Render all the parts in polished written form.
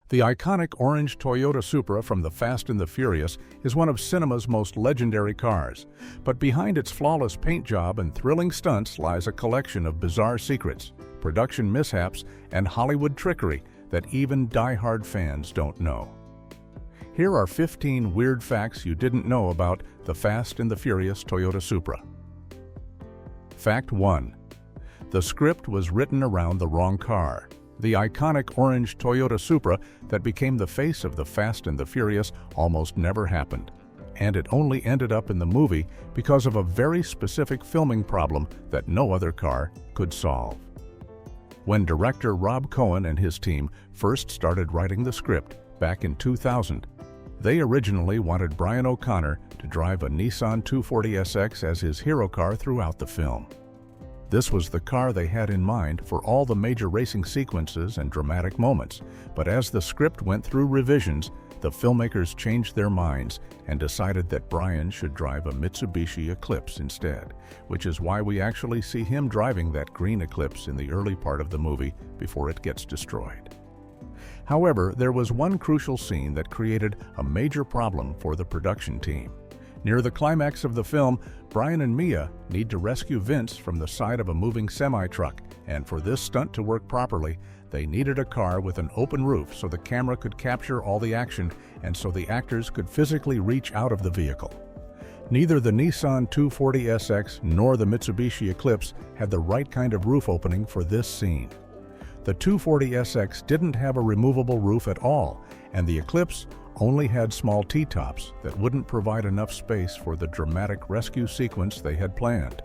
The iconic orange Toyota Supra from the Fast and the Furious is one of cinema's most legendary cars. But behind its flawless paint job and thrilling stunts lies a collection of bizarre secrets, production mishaps, and Hollywood trickery that even die-hard fans don't know. Here are 15 weird facts you didn't know about the Fast and the Furious Toyota Supra. Fact 1. The script was written around the wrong car. The iconic orange Toyota Supra that became the face of the Fast and the Furious almost never happened, and it only ended up in the movie because of a very specific filming problem that no other car could solve. When director Rob Cohen and his team first started writing the script back in 2000, they originally wanted Brian O'Connor to drive a Nissan 240SX as his hero car throughout the film. This was the car they had in mind for all the major racing sequences and dramatic moments, but as the script went through revisions, the filmmakers changed their minds and decided that Brian should drive a Mitsubishi Eclipse instead, which is why we actually see him driving that green Eclipse in the early part of the movie before it gets destroyed. However, there was one crucial scene that created a major problem for the production team. Near the climax of the film, Brian and Mia need to rescue Vince from the side of a moving semi-truck, and for this stunt to work properly, they needed a car with an open roof so the camera could capture all the action and so the actors could physically reach out of the vehicle. Neither the Nissan 240SX nor the Mitsubishi Eclipse had the right kind of roof opening for this scene. The 240SX didn't have a removable roof at all, and the Eclipse only had small T-tops that wouldn't provide enough space for the dramatic rescue sequence they had planned.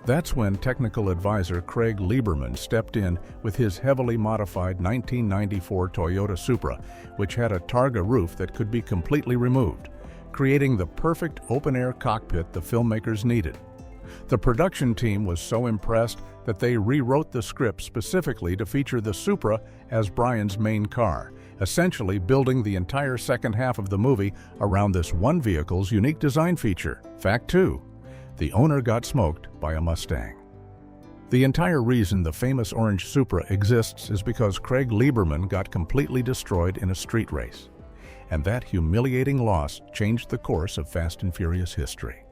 That's when technical advisor Craig Lieberman stepped in with his heavily modified 1994 Toyota Supra, which had a Targa roof that could be completely removed, creating the perfect open-air cockpit the filmmakers needed. The production team was so impressed that they rewrote the script specifically to feature the Supra as Brian's main car, essentially building the entire second half of the movie around this one vehicle's unique design feature. Fact 2. The owner got smoked by a Mustang. The entire reason the famous orange Supra exists is because Craig Lieberman got completely destroyed in a street race, and that humiliating loss changed the course of Fast and Furious history.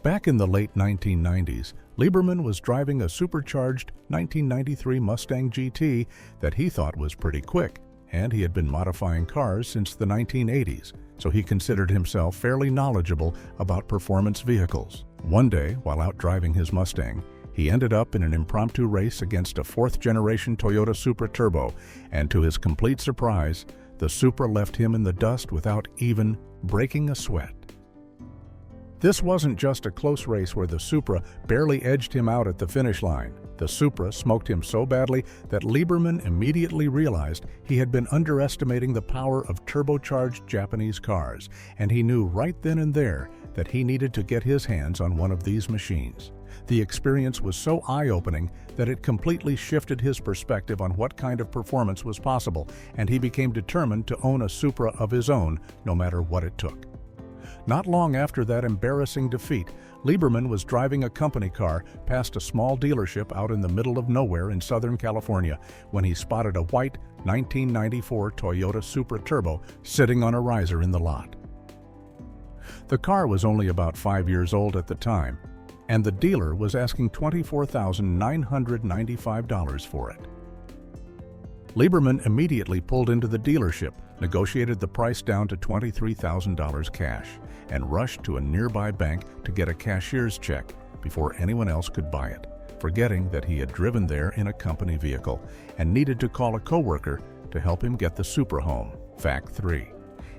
Back in the late 1990s, Lieberman was driving a supercharged 1993 Mustang GT that he thought was pretty quick, and he had been modifying cars since the 1980s, so he considered himself fairly knowledgeable about performance vehicles. One day, while out driving his Mustang, he ended up in an impromptu race against a fourth-generation Toyota Supra Turbo, and to his complete surprise, the Supra left him in the dust without even breaking a sweat. This wasn't just a close race where the Supra barely edged him out at the finish line. The Supra smoked him so badly that Lieberman immediately realized he had been underestimating the power of turbocharged Japanese cars, and he knew right then and there that he needed to get his hands on one of these machines. The experience was so eye-opening that it completely shifted his perspective on what kind of performance was possible, and he became determined to own a Supra of his own, no matter what it took. Not long after that embarrassing defeat, Lieberman was driving a company car past a small dealership out in the middle of nowhere in Southern California when he spotted a white 1994 Toyota Supra Turbo sitting on a riser in the lot. The car was only about 5 years old at the time, and the dealer was asking $24,995 for it. Lieberman immediately pulled into the dealership, negotiated the price down to $23,000 cash, and rushed to a nearby bank to get a cashier's check before anyone else could buy it, forgetting that he had driven there in a company vehicle and needed to call a coworker to help him get the Supra home. Fact 3.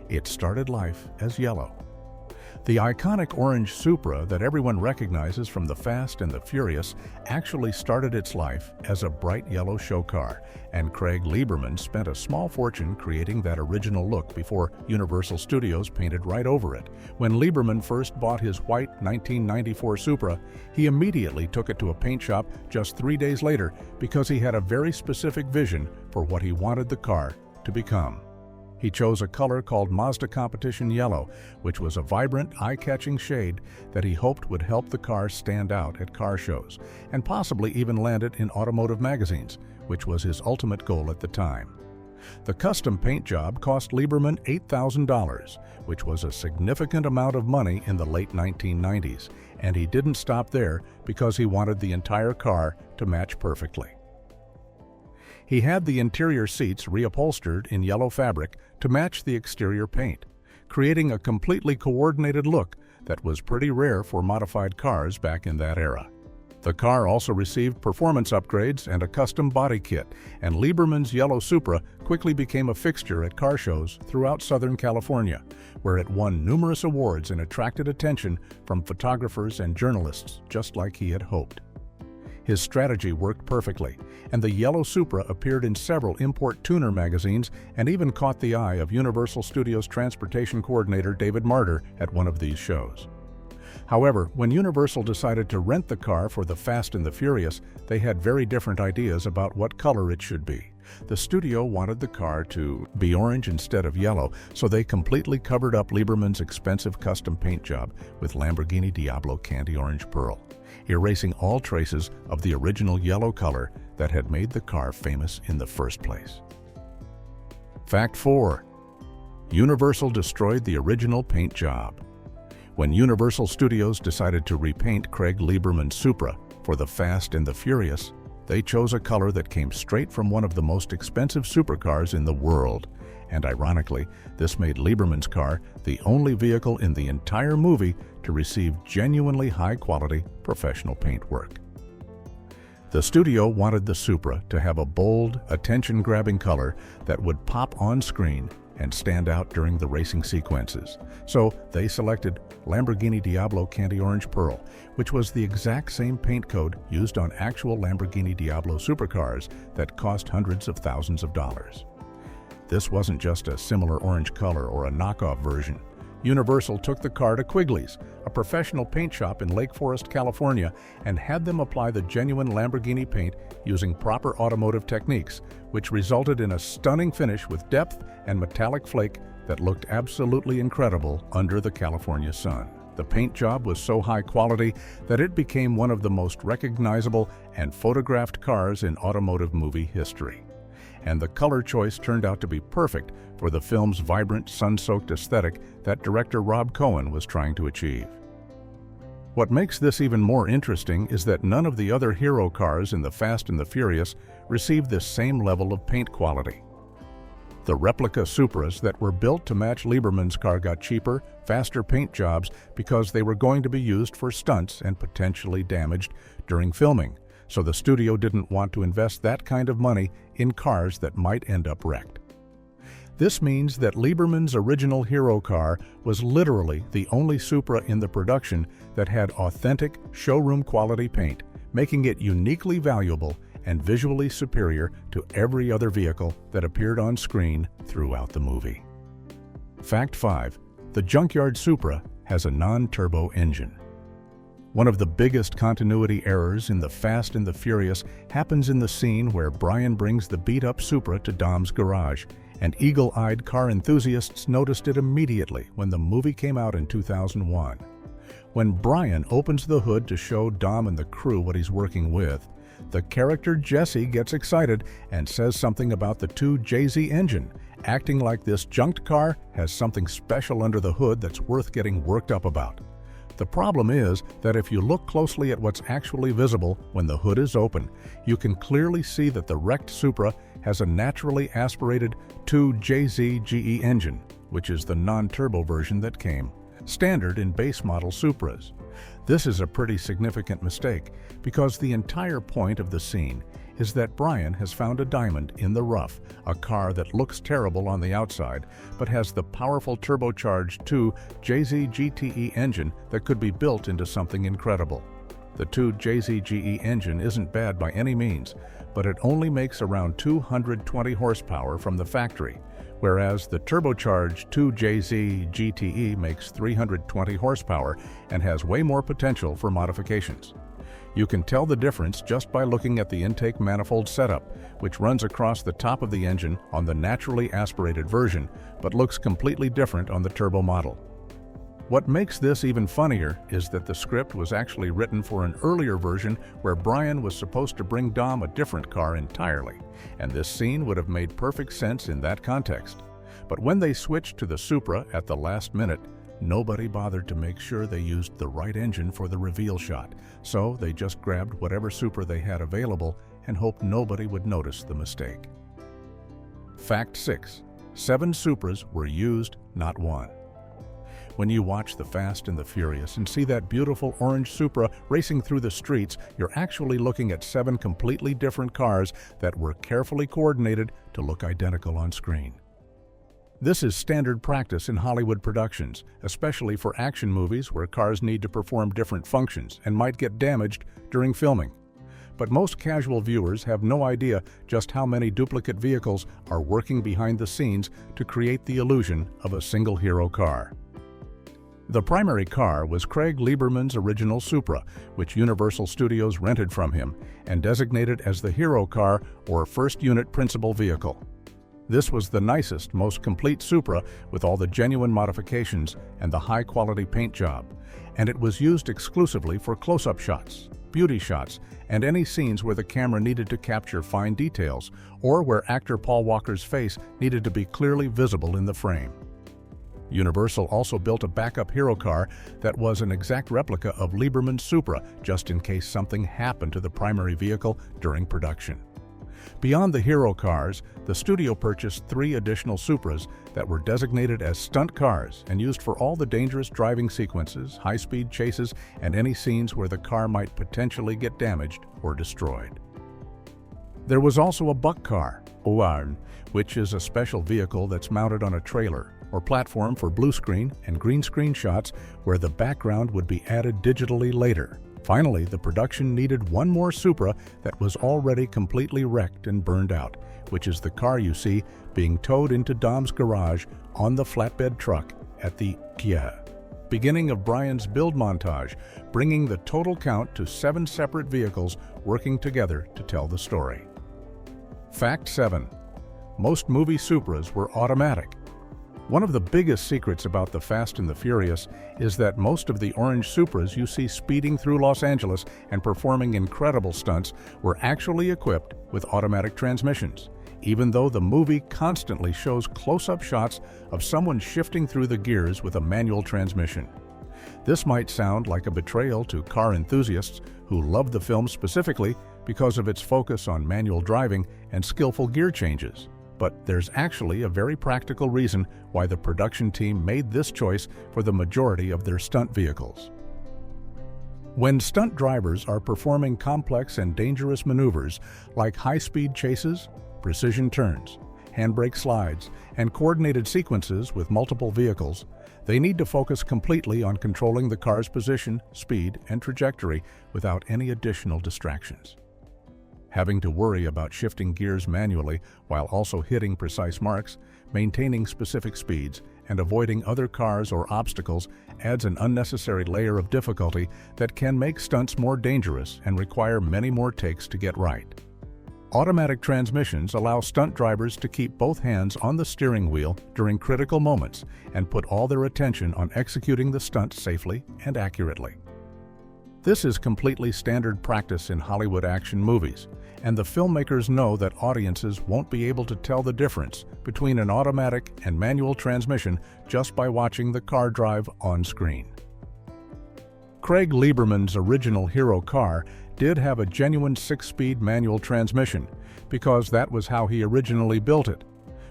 It started life as yellow. The iconic orange Supra that everyone recognizes from the Fast and the Furious actually started its life as a bright yellow show car, and Craig Lieberman spent a small fortune creating that original look before Universal Studios painted right over it. When Lieberman first bought his white 1994 Supra, he immediately took it to a paint shop just 3 days later because he had a very specific vision for what he wanted the car to become. He chose a color called Mazda Competition Yellow, which was a vibrant, eye-catching shade that he hoped would help the car stand out at car shows, and possibly even land it in automotive magazines, which was his ultimate goal at the time. The custom paint job cost Lieberman $8,000, which was a significant amount of money in the late 1990s, and he didn't stop there because he wanted the entire car to match perfectly. He had the interior seats reupholstered in yellow fabric to match the exterior paint, creating a completely coordinated look that was pretty rare for modified cars back in that era. The car also received performance upgrades and a custom body kit, and Lieberman's yellow Supra quickly became a fixture at car shows throughout Southern California, where it won numerous awards and attracted attention from photographers and journalists, just like he had hoped. His strategy worked perfectly, and the yellow Supra appeared in several import tuner magazines and even caught the eye of Universal Studios transportation coordinator David Martyr at one of these shows. However, when Universal decided to rent the car for the Fast and the Furious, they had very different ideas about what color it should be. The studio wanted the car to be orange instead of yellow, so they completely covered up Lieberman's expensive custom paint job with Lamborghini Diablo Candy Orange Pearl, erasing all traces of the original yellow color that had made the car famous in the first place. Fact 4. Universal destroyed the original paint job. When Universal Studios decided to repaint Craig Lieberman's Supra for the Fast and the Furious, they chose a color that came straight from one of the most expensive supercars in the world, and ironically, this made Lieberman's car the only vehicle in the entire movie to receive genuinely high-quality professional paint work. The studio wanted the Supra to have a bold, attention-grabbing color that would pop on screen and stand out during the racing sequences, so they selected Lamborghini Diablo Candy Orange Pearl, which was the exact same paint code used on actual Lamborghini Diablo supercars that cost hundreds of thousands of dollars. This wasn't just a similar orange color or a knockoff version. Universal took the car to Quigley's, a professional paint shop in Lake Forest, California, and had them apply the genuine Lamborghini paint using proper automotive techniques, which resulted in a stunning finish with depth and metallic flake that looked absolutely incredible under the California sun. The paint job was so high quality that it became one of the most recognizable and photographed cars in automotive movie history. And the color choice turned out to be perfect for the film's vibrant, sun-soaked aesthetic that director Rob Cohen was trying to achieve. What makes this even more interesting is that none of the other hero cars in the Fast and the Furious received this same level of paint quality. The replica Supras that were built to match Lieberman's car got cheaper, faster paint jobs because they were going to be used for stunts and potentially damaged during filming, so the studio didn't want to invest that kind of money in cars that might end up wrecked. This means that Lieberman's original hero car was literally the only Supra in the production that had authentic, showroom-quality paint, making it uniquely valuable and visually superior to every other vehicle that appeared on screen throughout the movie. Fact 5. The Junkyard Supra has a non-turbo engine. One of the biggest continuity errors in The Fast and the Furious happens in the scene where Brian brings the beat-up Supra to Dom's garage, and eagle-eyed car enthusiasts noticed it immediately when the movie came out in 2001. When Brian opens the hood to show Dom and the crew what he's working with, the character Jesse gets excited and says something about the 2JZ engine, acting like this junked car has something special under the hood that's worth getting worked up about. The problem is that if you look closely at what's actually visible when the hood is open, you can clearly see that the wrecked Supra has a naturally aspirated 2JZ GE engine, which is the non-turbo version that came standard in base model Supras. This is a pretty significant mistake because the entire point of the scene is that Brian has found a diamond in the rough, a car that looks terrible on the outside but has the powerful turbocharged 2JZ GTE engine that could be built into something incredible. The 2JZ GE engine isn't bad by any means, but it only makes around 220 horsepower from the factory, whereas the turbocharged 2JZ GTE makes 320 horsepower and has way more potential for modifications. You can tell the difference just by looking at the intake manifold setup, which runs across the top of the engine on the naturally aspirated version, but looks completely different on the turbo model. What makes this even funnier is that the script was actually written for an earlier version where Brian was supposed to bring Dom a different car entirely, and this scene would have made perfect sense in that context. But when they switched to the Supra at the last minute, nobody bothered to make sure they used the right engine for the reveal shot, so they just grabbed whatever Supra they had available and hoped nobody would notice the mistake. Fact 6. 7 Supras were used, not 1. When you watch The Fast and the Furious and see that beautiful orange Supra racing through the streets, you're actually looking at 7 completely different cars that were carefully coordinated to look identical on screen. This is standard practice in Hollywood productions, especially for action movies where cars need to perform different functions and might get damaged during filming. But most casual viewers have no idea just how many duplicate vehicles are working behind the scenes to create the illusion of a single hero car. The primary car was Craig Lieberman's original Supra, which Universal Studios rented from him and designated as the hero car or first unit principal vehicle. This was the nicest, most complete Supra with all the genuine modifications and the high-quality paint job, and it was used exclusively for close-up shots, beauty shots, and any scenes where the camera needed to capture fine details or where actor Paul Walker's face needed to be clearly visible in the frame. Universal also built a backup hero car that was an exact replica of Lieberman's Supra, just in case something happened to the primary vehicle during production. Beyond the hero cars, the studio purchased 3 additional Supras that were designated as stunt cars and used for all the dangerous driving sequences, high-speed chases, and any scenes where the car might potentially get damaged or destroyed. There was also a buck car, Oarn, which is a special vehicle that's mounted on a trailer or platform for blue screen and green screen shots where the background would be added digitally later. Finally, the production needed one more Supra that was already completely wrecked and burned out, which is the car you see being towed into Dom's garage on the flatbed truck at the beginning of Brian's build montage, bringing the total count to 7 separate vehicles working together to tell the story. Fact 7. Most movie Supras were automatic. One of the biggest secrets about The Fast and the Furious is that most of the orange Supras you see speeding through Los Angeles and performing incredible stunts were actually equipped with automatic transmissions, even though the movie constantly shows close-up shots of someone shifting through the gears with a manual transmission. This might sound like a betrayal to car enthusiasts who love the film specifically because of its focus on manual driving and skillful gear changes. But there's actually a very practical reason why the production team made this choice for the majority of their stunt vehicles. When stunt drivers are performing complex and dangerous maneuvers like high-speed chases, precision turns, handbrake slides, and coordinated sequences with multiple vehicles, they need to focus completely on controlling the car's position, speed, and trajectory without any additional distractions. Having to worry about shifting gears manually while also hitting precise marks, maintaining specific speeds, and avoiding other cars or obstacles adds an unnecessary layer of difficulty that can make stunts more dangerous and require many more takes to get right. Automatic transmissions allow stunt drivers to keep both hands on the steering wheel during critical moments and put all their attention on executing the stunt safely and accurately. This is completely standard practice in Hollywood action movies, and the filmmakers know that audiences won't be able to tell the difference between an automatic and manual transmission just by watching the car drive on screen. Craig Lieberman's original hero car did have a genuine 6-speed manual transmission, because that was how he originally built it.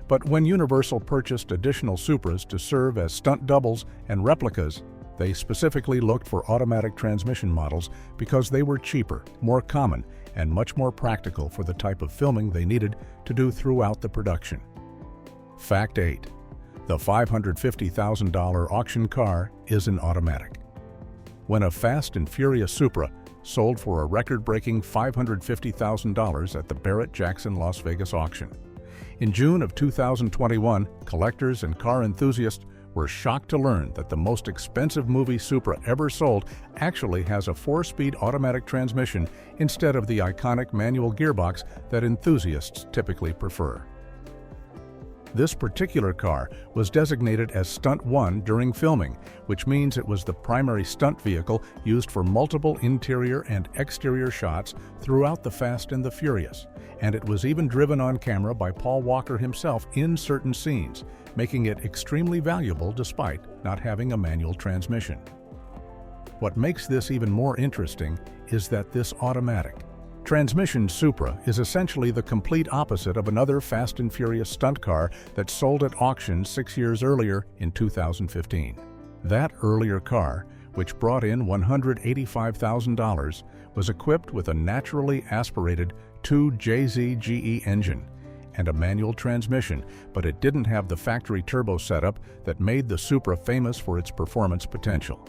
But when Universal purchased additional Supras to serve as stunt doubles and replicas, they specifically looked for automatic transmission models because they were cheaper, more common, and much more practical for the type of filming they needed to do throughout the production. Fact 8. The $550,000 auction car is an automatic. When a Fast and Furious Supra sold for a record-breaking $550,000 at the Barrett-Jackson Las Vegas auction. In June of 2021, collectors and car enthusiasts were shocked to learn that the most expensive movie Supra ever sold actually has a 4-speed automatic transmission instead of the iconic manual gearbox that enthusiasts typically prefer. This particular car was designated as Stunt 1 during filming, which means it was the primary stunt vehicle used for multiple interior and exterior shots throughout The Fast and the Furious, and it was even driven on camera by Paul Walker himself in certain scenes, making it extremely valuable despite not having a manual transmission. What makes this even more interesting is that this automatic transmission Supra is essentially the complete opposite of another Fast and Furious stunt car that sold at auction 6 years earlier in 2015. That earlier car, which brought in $185,000, was equipped with a naturally aspirated 2JZ engine and a manual transmission, but it didn't have the factory turbo setup that made the Supra famous for its performance potential.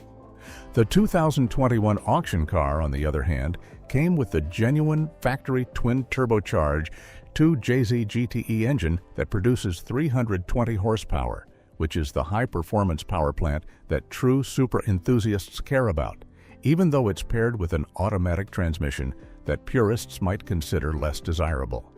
The 2021 auction car, on the other hand, came with the genuine factory twin-turbocharged 2JZ engine that produces 320 horsepower, which is the high-performance power plant that true Supra enthusiasts care about, even though it's paired with an automatic transmission that purists might consider less desirable.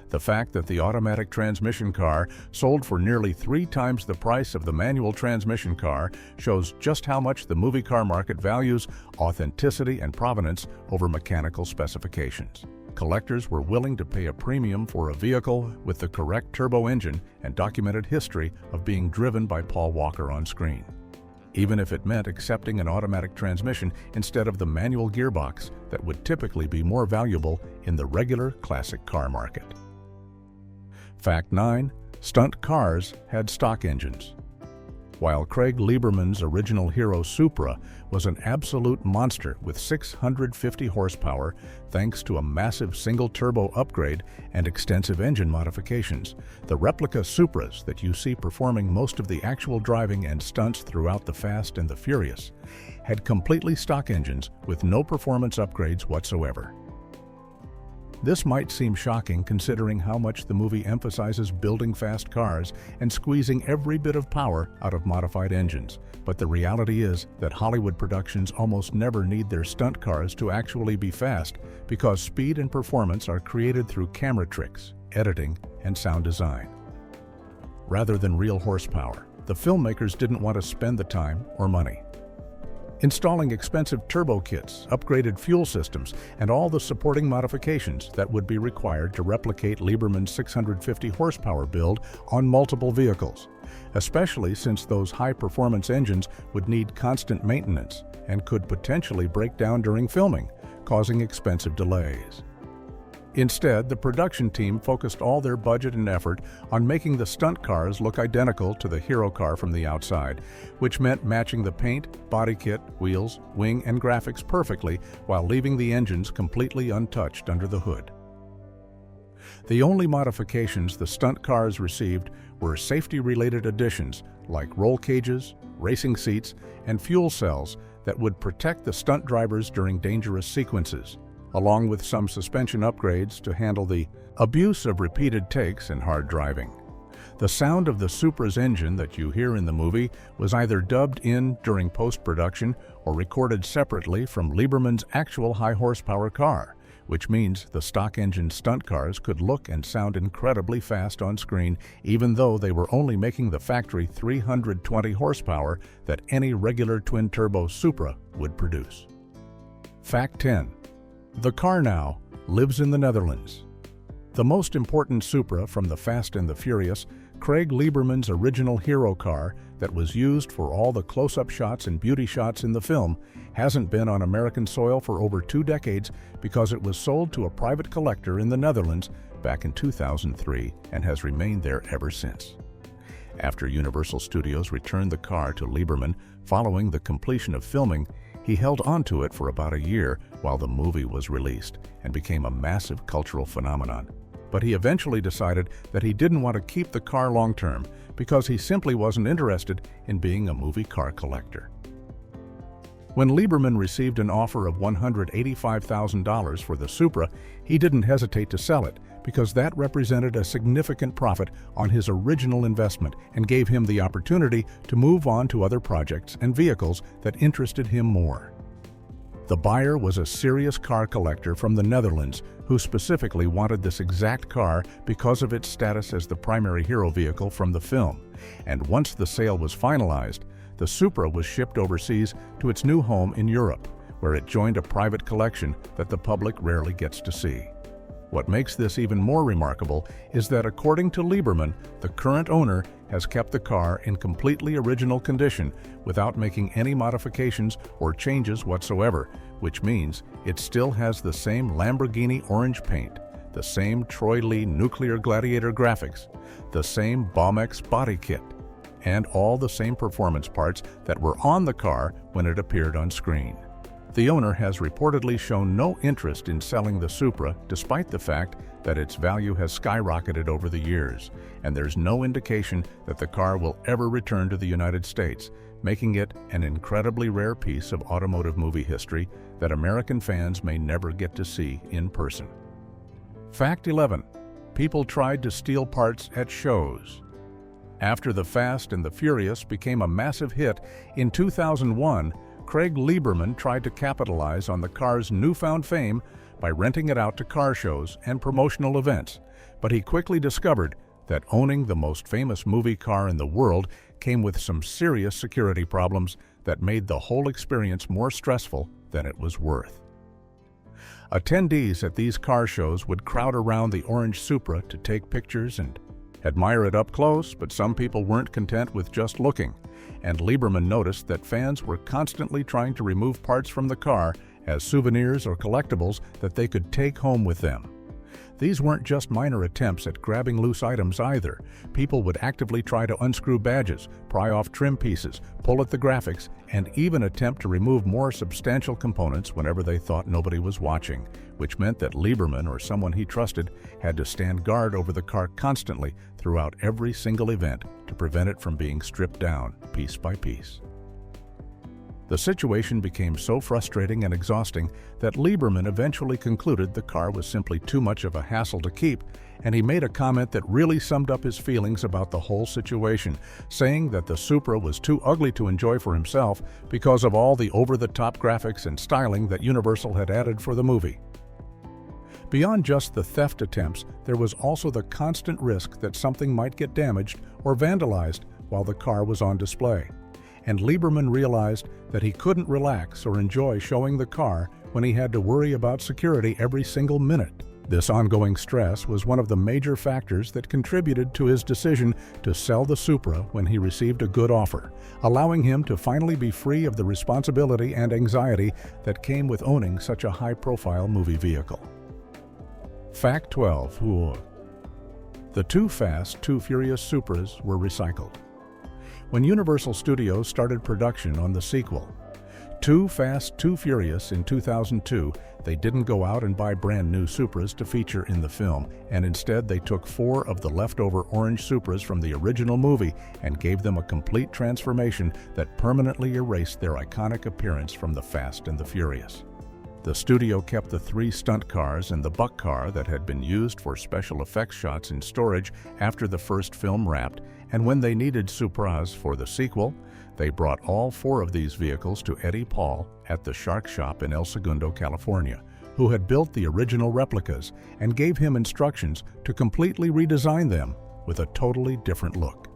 The fact that the automatic transmission car sold for nearly 3 times the price of the manual transmission car shows just how much the movie car market values authenticity and provenance over mechanical specifications. Collectors were willing to pay a premium for a vehicle with the correct turbo engine and documented history of being driven by Paul Walker on screen, even if it meant accepting an automatic transmission instead of the manual gearbox that would typically be more valuable in the regular classic car market. Fact 9. Stunt cars had stock engines. While Craig Lieberman's original hero Supra was an absolute monster with 650 horsepower thanks to a massive single-turbo upgrade and extensive engine modifications, the replica Supras that you see performing most of the actual driving and stunts throughout The Fast and the Furious had completely stock engines with no performance upgrades whatsoever. This might seem shocking considering how much the movie emphasizes building fast cars and squeezing every bit of power out of modified engines, but the reality is that Hollywood productions almost never need their stunt cars to actually be fast because speed and performance are created through camera tricks, editing, and sound design. Rather than real horsepower, the filmmakers didn't want to spend the time or money installing expensive turbo kits, upgraded fuel systems, and all the supporting modifications that would be required to replicate Lieberman's 650 horsepower build on multiple vehicles, especially since those high-performance engines would need constant maintenance and could potentially break down during filming, causing expensive delays. Instead, the production team focused all their budget and effort on making the stunt cars look identical to the hero car from the outside, which meant matching the paint, body kit, wheels, wing, and graphics perfectly while leaving the engines completely untouched under the hood. The only modifications the stunt cars received were safety-related additions like roll cages, racing seats, and fuel cells that would protect the stunt drivers during dangerous sequences, along with some suspension upgrades to handle the abuse of repeated takes in hard driving. The sound of the Supra's engine that you hear in the movie was either dubbed in during post-production or recorded separately from Lieberman's actual high-horsepower car, which means the stock engine stunt cars could look and sound incredibly fast on screen even though they were only making the factory 320 horsepower that any regular twin-turbo Supra would produce. Fact 10. The car now lives in the Netherlands. The most important Supra from The Fast and the Furious, Craig Lieberman's original hero car that was used for all the close-up shots and beauty shots in the film, hasn't been on American soil for over 2 decades because it was sold to a private collector in the Netherlands back in 2003 and has remained there ever since. After Universal Studios returned the car to Lieberman following the completion of filming, he held onto it for about a year while the movie was released and became a massive cultural phenomenon. But he eventually decided that he didn't want to keep the car long-term because he simply wasn't interested in being a movie car collector. When Lieberman received an offer of $185,000 for the Supra, he didn't hesitate to sell it because that represented a significant profit on his original investment and gave him the opportunity to move on to other projects and vehicles that interested him more. The buyer was a serious car collector from the Netherlands who specifically wanted this exact car because of its status as the primary hero vehicle from the film. And once the sale was finalized, the Supra was shipped overseas to its new home in Europe, where it joined a private collection that the public rarely gets to see. What makes this even more remarkable is that according to Lieberman, the current owner has kept the car in completely original condition without making any modifications or changes whatsoever, which means it still has the same Lamborghini orange paint, the same Troy Lee nuclear gladiator graphics, the same Bombex body kit, and all the same performance parts that were on the car when it appeared on screen. The owner has reportedly shown no interest in selling the Supra despite the fact that its value has skyrocketed over the years, and there's no indication that the car will ever return to the United States, making it an incredibly rare piece of automotive movie history that American fans may never get to see in person. Fact 11. People tried to steal parts at shows. After The Fast and the Furious became a massive hit in 2001, Craig Lieberman tried to capitalize on the car's newfound fame by renting it out to car shows and promotional events, but he quickly discovered that owning the most famous movie car in the world came with some serious security problems that made the whole experience more stressful than it was worth. Attendees at these car shows would crowd around the orange Supra to take pictures and admire it up close, but some people weren't content with just looking, and Lieberman noticed that fans were constantly trying to remove parts from the car as souvenirs or collectibles that they could take home with them. These weren't just minor attempts at grabbing loose items either. People would actively try to unscrew badges, pry off trim pieces, pull at the graphics, and even attempt to remove more substantial components whenever they thought nobody was watching, which meant that Lieberman or someone he trusted had to stand guard over the car constantly throughout every single event to prevent it from being stripped down piece by piece. The situation became so frustrating and exhausting that Lieberman eventually concluded the car was simply too much of a hassle to keep, and he made a comment that really summed up his feelings about the whole situation, saying that the Supra was too ugly to enjoy for himself because of all the over-the-top graphics and styling that Universal had added for the movie. Beyond just the theft attempts, there was also the constant risk that something might get damaged or vandalized while the car was on display. And Lieberman realized that he couldn't relax or enjoy showing the car when he had to worry about security every single minute. This ongoing stress was one of the major factors that contributed to his decision to sell the Supra when he received a good offer, allowing him to finally be free of the responsibility and anxiety that came with owning such a high-profile movie vehicle. Fact 12. The Too Fast, Too Furious Supras were recycled. When Universal Studios started production on the sequel, Too Fast, Too Furious in 2002, they didn't go out and buy brand new Supras to feature in the film, and instead they took 4 of the leftover orange Supras from the original movie and gave them a complete transformation that permanently erased their iconic appearance from The Fast and the Furious. The studio kept the 3 stunt cars and the buck car that had been used for special effects shots in storage after the first film wrapped, and when they needed Supras for the sequel, they brought all 4 of these vehicles to Eddie Paul at the Shark Shop in El Segundo, California, who had built the original replicas, and gave him instructions to completely redesign them with a totally different look.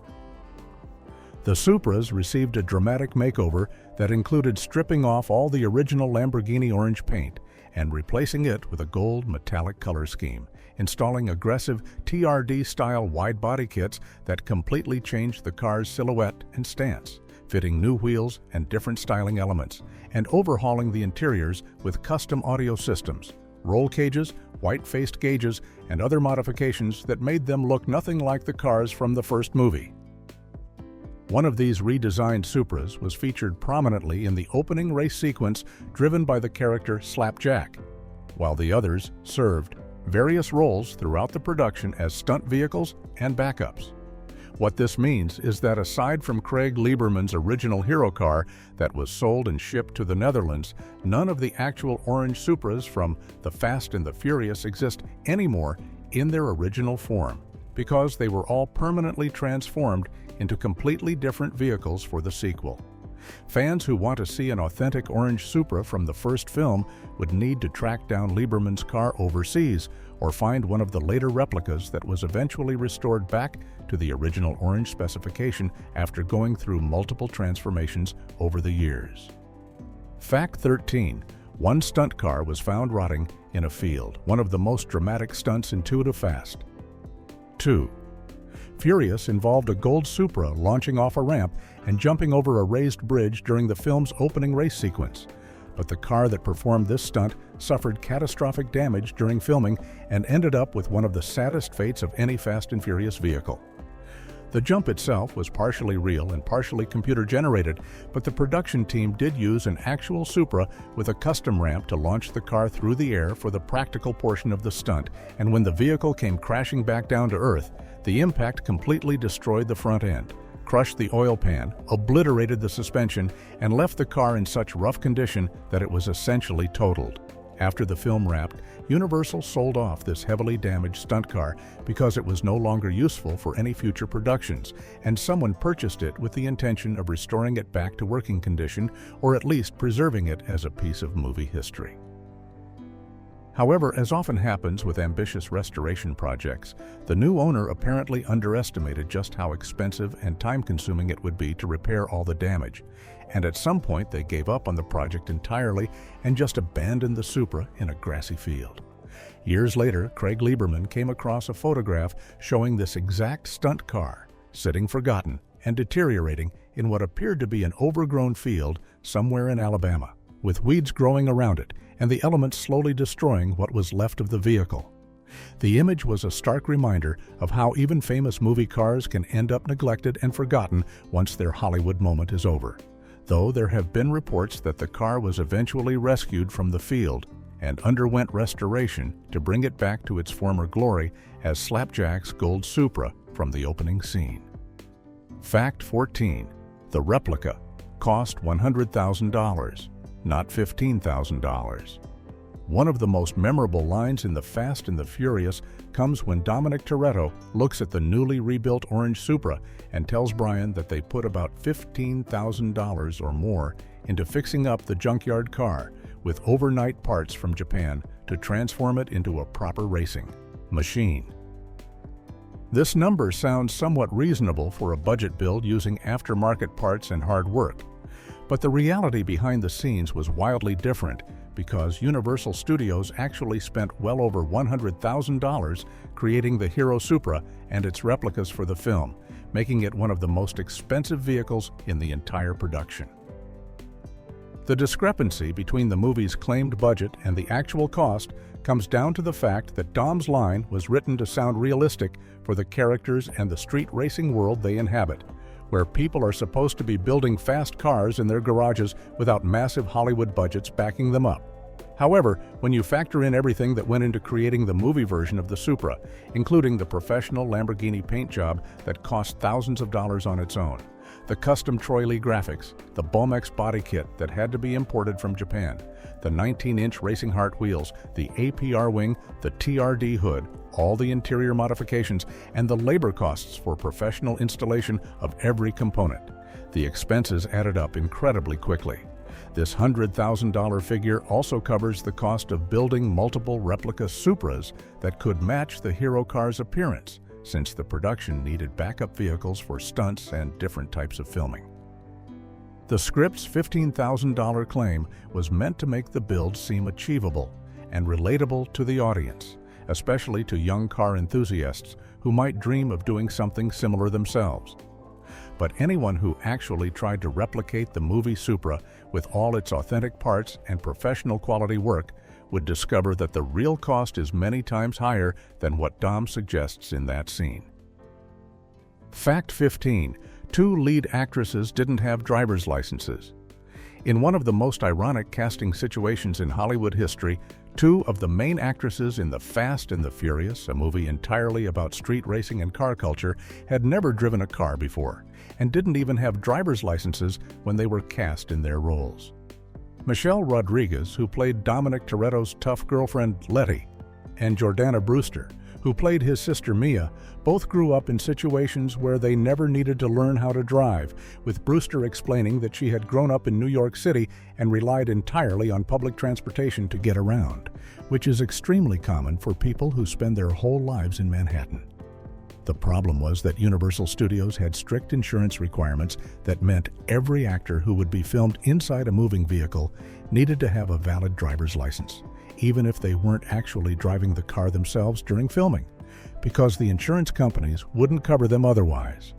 The Supras received a dramatic makeover that included stripping off all the original Lamborghini orange paint and replacing it with a gold metallic color scheme, installing aggressive TRD-style wide body kits that completely changed the car's silhouette and stance, fitting new wheels and different styling elements, and overhauling the interiors with custom audio systems, roll cages, white-faced gauges, and other modifications that made them look nothing like the cars from the first movie. One of these redesigned Supras was featured prominently in the opening race sequence driven by the character Slapjack, while the others served various roles throughout the production as stunt vehicles and backups. What this means is that aside from Craig Lieberman's original hero car that was sold and shipped to the Netherlands, none of the actual orange Supras from The Fast and the Furious exist anymore in their original form, because they were all permanently transformed into completely different vehicles for the sequel. Fans who want to see an authentic orange Supra from the first film would need to track down Lieberman's car overseas or find one of the later replicas that was eventually restored back to the original orange specification after going through multiple transformations over the years. Fact 13. One stunt car was found rotting in a field, one of the most dramatic stunts in Tour de Fast. 2. Furious involved a gold Supra launching off a ramp and jumping over a raised bridge during the film's opening race sequence. But the car that performed this stunt suffered catastrophic damage during filming and ended up with one of the saddest fates of any Fast and Furious vehicle. The jump itself was partially real and partially computer-generated, but the production team did use an actual Supra with a custom ramp to launch the car through the air for the practical portion of the stunt, and when the vehicle came crashing back down to earth, the impact completely destroyed the front end, crushed the oil pan, obliterated the suspension, and left the car in such rough condition that it was essentially totaled. After the film wrapped, Universal sold off this heavily damaged stunt car because it was no longer useful for any future productions, and someone purchased it with the intention of restoring it back to working condition or at least preserving it as a piece of movie history. However, as often happens with ambitious restoration projects, the new owner apparently underestimated just how expensive and time-consuming it would be to repair all the damage, and at some point they gave up on the project entirely and just abandoned the Supra in a grassy field. Years later, Craig Lieberman came across a photograph showing this exact stunt car, sitting forgotten and deteriorating in what appeared to be an overgrown field somewhere in Alabama, with weeds growing around it and the elements slowly destroying what was left of the vehicle. The image was a stark reminder of how even famous movie cars can end up neglected and forgotten once their Hollywood moment is over. Though there have been reports that the car was eventually rescued from the field and underwent restoration to bring it back to its former glory as Slapjack's gold Supra from the opening scene. Fact 14. The replica cost $100,000, not $15,000. One of the most memorable lines in The Fast and the Furious comes when Dominic Toretto looks at the newly rebuilt orange Supra and tells Brian that they put about $15,000 or more into fixing up the junkyard car with overnight parts from Japan to transform it into a proper racing machine. This number sounds somewhat reasonable for a budget build using aftermarket parts and hard work, but the reality behind the scenes was wildly different because Universal Studios actually spent well over $100,000 creating the Hero Supra and its replicas for the film, making it one of the most expensive vehicles in the entire production. The discrepancy between the movie's claimed budget and the actual cost comes down to the fact that Dom's line was written to sound realistic for the characters and the street racing world they inhabit, where people are supposed to be building fast cars in their garages without massive Hollywood budgets backing them up. However, when you factor in everything that went into creating the movie version of the Supra, including the professional Lamborghini paint job that cost thousands of dollars on its own, the custom Troy Lee graphics, the Bomex body kit that had to be imported from Japan, the 19-inch Racing Heart wheels, the APR wing, the TRD hood, all the interior modifications, and the labor costs for professional installation of every component, the expenses added up incredibly quickly. This $100,000 figure also covers the cost of building multiple replica Supras that could match the Hero car's appearance, since the production needed backup vehicles for stunts and different types of filming. The script's $15,000 claim was meant to make the build seem achievable and relatable to the audience, especially to young car enthusiasts who might dream of doing something similar themselves. But anyone who actually tried to replicate the movie Supra with all its authentic parts and professional quality work would discover that the real cost is many times higher than what Dom suggests in that scene. Fact 15. 2 lead actresses didn't have driver's licenses. In one of the most ironic casting situations in Hollywood history, 2 of the main actresses in The Fast and the Furious, a movie entirely about street racing and car culture, had never driven a car before, and didn't even have driver's licenses when they were cast in their roles. Michelle Rodriguez, who played Dominic Toretto's tough girlfriend Letty, and Jordana Brewster, who played his sister Mia, both grew up in situations where they never needed to learn how to drive, with Brewster explaining that she had grown up in New York City and relied entirely on public transportation to get around, which is extremely common for people who spend their whole lives in Manhattan. The problem was that Universal Studios had strict insurance requirements that meant every actor who would be filmed inside a moving vehicle needed to have a valid driver's license, even if they weren't actually driving the car themselves during filming, because the insurance companies wouldn't cover them otherwise.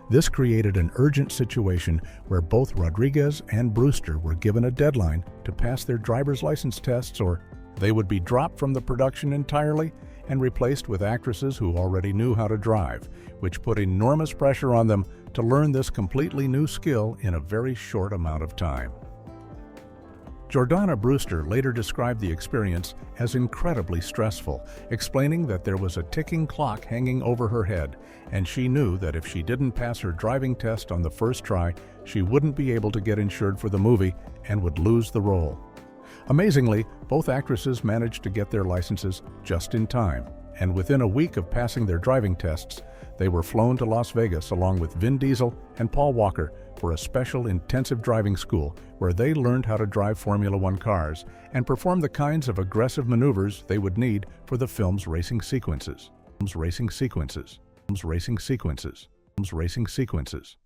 This created an urgent situation where both Rodriguez and Brewster were given a deadline to pass their driver's license tests, or they would be dropped from the production entirely and replaced with actresses who already knew how to drive, which put enormous pressure on them to learn this completely new skill in a very short amount of time. Jordana Brewster later described the experience as incredibly stressful, explaining that there was a ticking clock hanging over her head, and she knew that if she didn't pass her driving test on the first try, she wouldn't be able to get insured for the movie and would lose the role. Amazingly, both actresses managed to get their licenses just in time, and within a week of passing their driving tests, they were flown to Las Vegas along with Vin Diesel and Paul Walker for a special intensive driving school where they learned how to drive Formula One cars and perform the kinds of aggressive maneuvers they would need for the film's racing sequences.